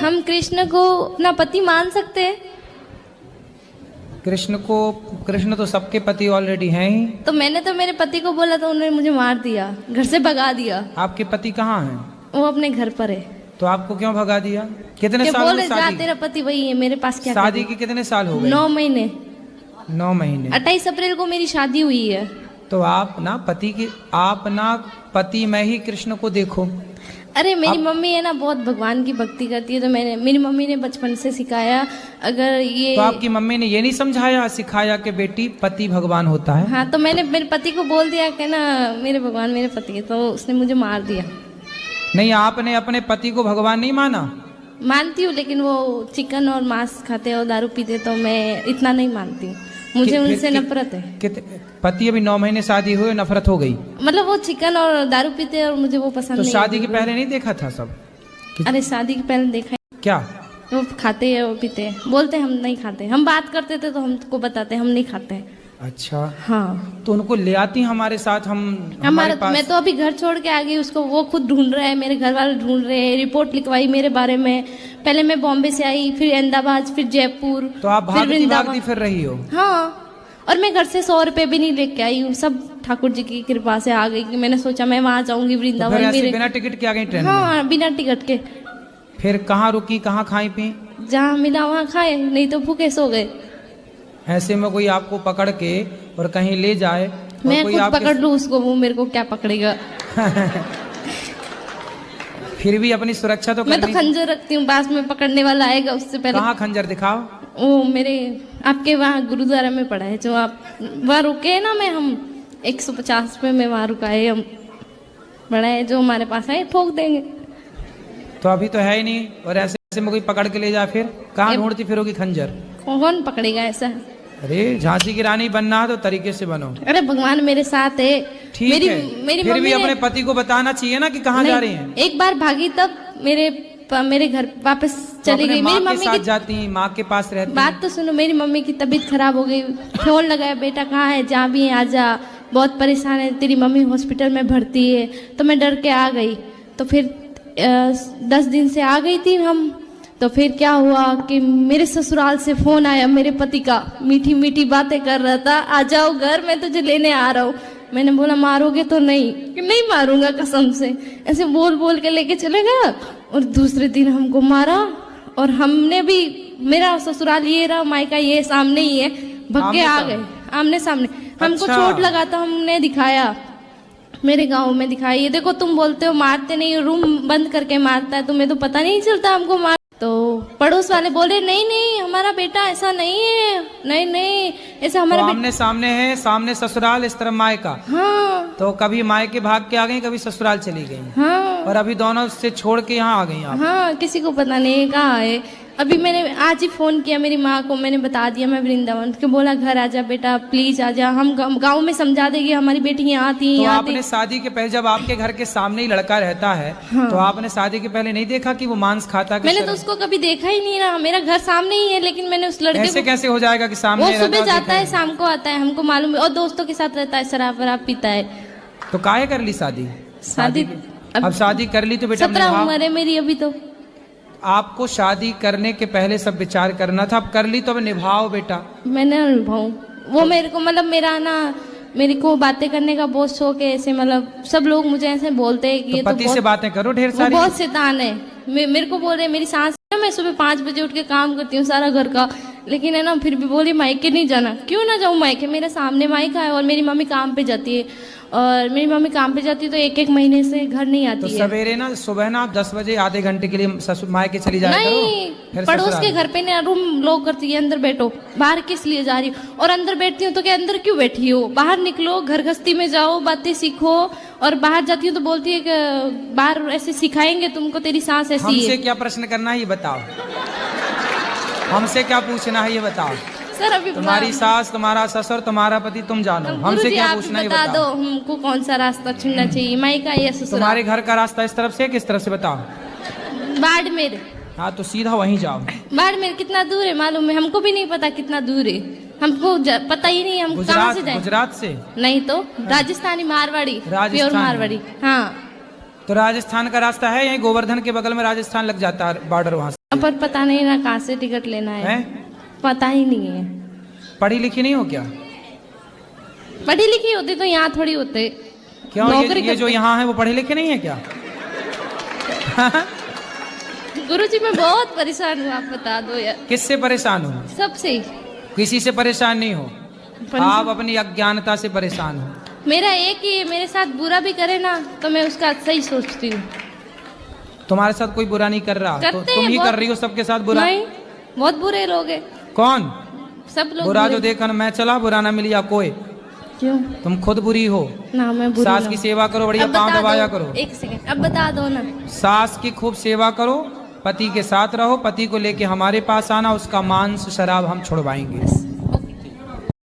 हम कृष्ण को अपना पति मान सकते हैं? कृष्ण तो सबके पति ऑलरेडी हैं ही। तो मैंने तो मेरे पति को बोला तो उन्होंने मुझे मार दिया, घर से भगा दिया। आपके पति कहाँ हैं? वो अपने घर पर है। तो आपको क्यों भगा दिया? कितने साल बोले हुए जा शादी? तेरा पति वही है, मेरे पास क्या शादी के कितने साल हो गए? 9 महीने। 9 महीने। 28 अप्रैल को मेरी शादी हुई है। तो आप ना पति में ही कृष्ण को देखो। अरे मेरी मम्मी है ना बहुत भगवान की भक्ति करती है, तो मेरी मम्मी ने बचपन से सिखाया। अगर ये तो आपकी मम्मी ने ये नहीं समझाया सिखाया कि बेटी पति भगवान होता है? हाँ, तो मैंने मेरे पति को बोल दिया कि ना मेरे भगवान मेरे पति है, तो उसने मुझे मार दिया। नहीं, आपने अपने पति को भगवान नहीं माना? मानती हूँ, लेकिन वो चिकन और मांस खाते और दारू पीते, तो मैं इतना नहीं मानती हूँ। मुझे उनसे नफरत है। पति अभी 9 महीने शादी हुए, नफरत हो गई? मतलब वो चिकन और दारू पीते और मुझे वो पसंद तो नहीं। शादी के पहले नहीं देखा था सब? अरे शादी के पहले देखा है। क्या वो खाते हैं, वो पीते हैं, बोलते हम नहीं खाते। हम बात करते थे तो हमको बताते हम नहीं खाते हैं। अच्छा, हाँ। तो उनको ले आती हमारे साथ, हमारे पास। मैं तो अभी घर छोड़ के आ गई उसको, वो खुद ढूंढ रहा है, मेरे घर वाले ढूंढ रहे हैं। रिपोर्ट लिखवाई मेरे बारे में। पहले मैं बॉम्बे से आई, फिर अहमदाबाद, फिर जयपुर। तो आप भागती फिर रही हो? हाँ, और मैं घर से 100 रुपए भी नहीं लेके आई हूँ, सब ठाकुर जी की कृपा से आ गई। कि मैंने सोचा मैं वहां जाऊंगी वृंदावन। तो फिर बिना टिकट के आ गई ट्रेन में? हाँ, बिना टिकट के। फिर कहाँ रुकी, कहाँ खाई पी? जहाँ मिला वहाँ खाए, नहीं तो भूखे सो गए। ऐसे में कोई आपको पकड़ के और कहीं ले जाए, मैं खुद पकड़ लूँ उसको, वो मेरे को क्या पकड़ेगा? फिर भी अपनी सुरक्षा तो मैं तो खंजर रखती हूँ, पास में पकड़ने वाला आएगा उससे पहले। कहाँ खंजर दिखाओ? वो मेरे आपके वहाँ गुरुद्वारा में पड़ा है, जो आप वहाँ रुके है ना। हम 150 पे में वहाँ रुका है, हम बड़ा है, जो हमारे पास है ठोक देंगे। तो अभी तो है ही नहीं, और ऐसे में कोई पकड़ के ले जाए फिर कहाँ ढूंढती फिरोगी खंजर? कौन पकड़ेगा ऐसा? अरे झांसी की रानी बनना है तो तरीके से बनो। अरे भगवान मेरे साथ है। ठीक है, फिर भी अपने पति को बताना चाहिए ना कि कहाँ जा रही हैं। एक बार भागी तब मेरे घर वापस चली गई। मेरी मम्मी के साथ जाती, माँ के पास रहती। बात तो सुनो, मेरी मम्मी की तबीयत खराब हो गई, फोन लगाया, बेटा कहाँ है, जहाँ भी है आजा, बहुत परेशान है, तेरी मम्मी हॉस्पिटल में भर्ती है। तो मैं डर के आ गई। तो फिर 10 दिन से आ गई थी हम। तो फिर क्या हुआ कि मेरे ससुराल से फोन आया मेरे पति का, मीठी मीठी बातें कर रहा था, आ जाओ घर, मैं तुझे लेने आ रहा हूँ। मैंने बोला मारोगे तो? नहीं मारूंगा कसम से। ऐसे बोल बोल के लेके चले गया, और दूसरे दिन हमको मारा। और हमने भी, मेरा ससुराल ये रहा, मायका ये सामने ही है, भग के आ गए आमने सामने। हमको चोट लगा था, हमने दिखाया, मेरे गांव में दिखाया। ये देखो, तुम बोलते हो मारते नहीं, रूम बंद करके मारता है, तुम्हें तो पता नहीं चलता हमको मार। तो पड़ोस वाले बोले नहीं हमारा बेटा ऐसा नहीं है, नहीं ऐसा हमारा तो आमने सामने है, सामने ससुराल, इस तरफ मायका। हाँ। तो कभी मायके भाग के आ गई, कभी ससुराल चली गई। हाँ। और अभी दोनों से छोड़ के यहाँ आ गई आप? हाँ, किसी को पता नहीं कहाँ है। अभी मैंने आज ही फोन किया मेरी माँ को, मैंने बता दिया मैं वृंदावन, उसको बोला घर आजा बेटा, प्लीज आजा, हम गांव में समझा देगी हमारी बेटी यहाँ आती है। तो आपने शादी के पहले, जब आपके घर के सामने ही लड़का रहता है, हाँ। तो आपने शादी के पहले नहीं देखा कि वो मांस खाता? मैंने तो उसको कभी देखा ही नहीं ना, मेरा घर सामने ही है, लेकिन मैंने उस लड़के ऐसे कैसे हो जाएगा कि सामने? वो सुबह जाता है, शाम को आता है, हमको मालूम है, और दोस्तों के साथ रहता है, शराब वराब पीता है। तो काहे कर ली शादी? अब शादी कर ली तो बेटा 17 उम्र है मेरी अभी। तो आपको शादी करने के पहले सब विचार करना था, अब कर ली तो अब निभाओ बेटा। मैंने निभाऊं, वो मेरे को मतलब मेरा ना, मेरे को बातें करने का बहुत शौक है। ऐसे मतलब सब लोग मुझे ऐसे बोलते हैं कि तो ये पति से बातें करो ढेर सारी। बहुत शैतान है। मेरे को बोल रहे, मेरी सास है, मैं सुबह 5 बजे उठ के काम करती हूँ सारा घर का, लेकिन है ना फिर भी बोली मायके नहीं जाना। क्यों ना जाऊँ मायके? मेरे सामने मायका है, और मेरी मम्मी काम पे जाती है, और मेरी मम्मी काम पे जाती है तो 1-1 महीने से घर नहीं आती तो है। सवेरे ना सुबह ना आप 10 बजे आधे घंटे के लिए मायके चली जाया करो। नहीं, पड़ोस के घर पे ना रूम लॉक करती है, अंदर बैठो, बाहर किस लिए जा रही हो? और अंदर बैठती हूँ तो क्या अंदर क्यों बैठी हो? बाहर निकलो, घर गृहस्थी में जाओ, बातें सीखो। और बाहर जाती हूँ तो बोलती है कि बाहर ऐसे सिखाएंगे तुमको, तेरी सास ऐसी है। हमसे क्या प्रश्न करना है ये बताओ, हमसे क्या पूछना है ये बताओ। सर अभी तुम्हारी सास, तुम्हारा ससुर, तुम्हारा पति, तुम जानो, हमसे क्या पूछना है बता दो, हमको कौन सा रास्ता चुनना चाहिए, मायका या ससुराल? तुम्हारे घर का रास्ता इस तरफ से किस तरफ से बताओ? बाड़मेर। हाँ तो सीधा वहीं जाओ। बाड़मेर कितना दूर है मालूम है? हमको भी नहीं पता कितना दूर है, हमको पता ही नहीं, हम कहाँ से जाएं? गुजरात से? नहीं तो राजस्थानी मारवाड़ी, प्योर मारवाड़ी। हाँ तो राजस्थान का रास्ता है, यही गोवर्धन के बगल में राजस्थान लग जाता है बॉर्डर वहां से। पर पता नहीं ना कहाँ से टिकट लेना है, पता ही नहीं है। पढ़ी लिखी नहीं हो क्या? पढ़ी लिखी होती तो यहाँ थोड़ी होते। क्यों? ये जो यहाँ है वो पढ़े लिखे नहीं है क्या? गुरुजी मैं बहुत परेशान हूँ, आप बता दो यार। किससे परेशान हो? सबसे। किसी से परेशान नहीं हो, आप अपनी अज्ञानता से परेशान हो। मेरा एक ही, मेरे साथ बुरा भी करे ना तो मैं उसका सही सोचती हूँ। तुम्हारे साथ कोई बुरा नहीं कर रहा, तो तुम ही कर रही हो सबके साथ बुरा। नहीं, बहुत बुरे लोग हैं। कौन? सब लोग बुरा जो देखा मैं चला, बुरा ना मिली या कोई। क्यों? तुम खुद बुरी हो ना, मैं बुरी सास की सेवा करो, बढ़िया पाँव दबाया करो। एक सेकंड, अब बता दो ना। सास की खूब सेवा करो, पति के साथ रहो, पति को लेके हमारे पास आना, उसका मांस शराब हम छुड़वाएंगे।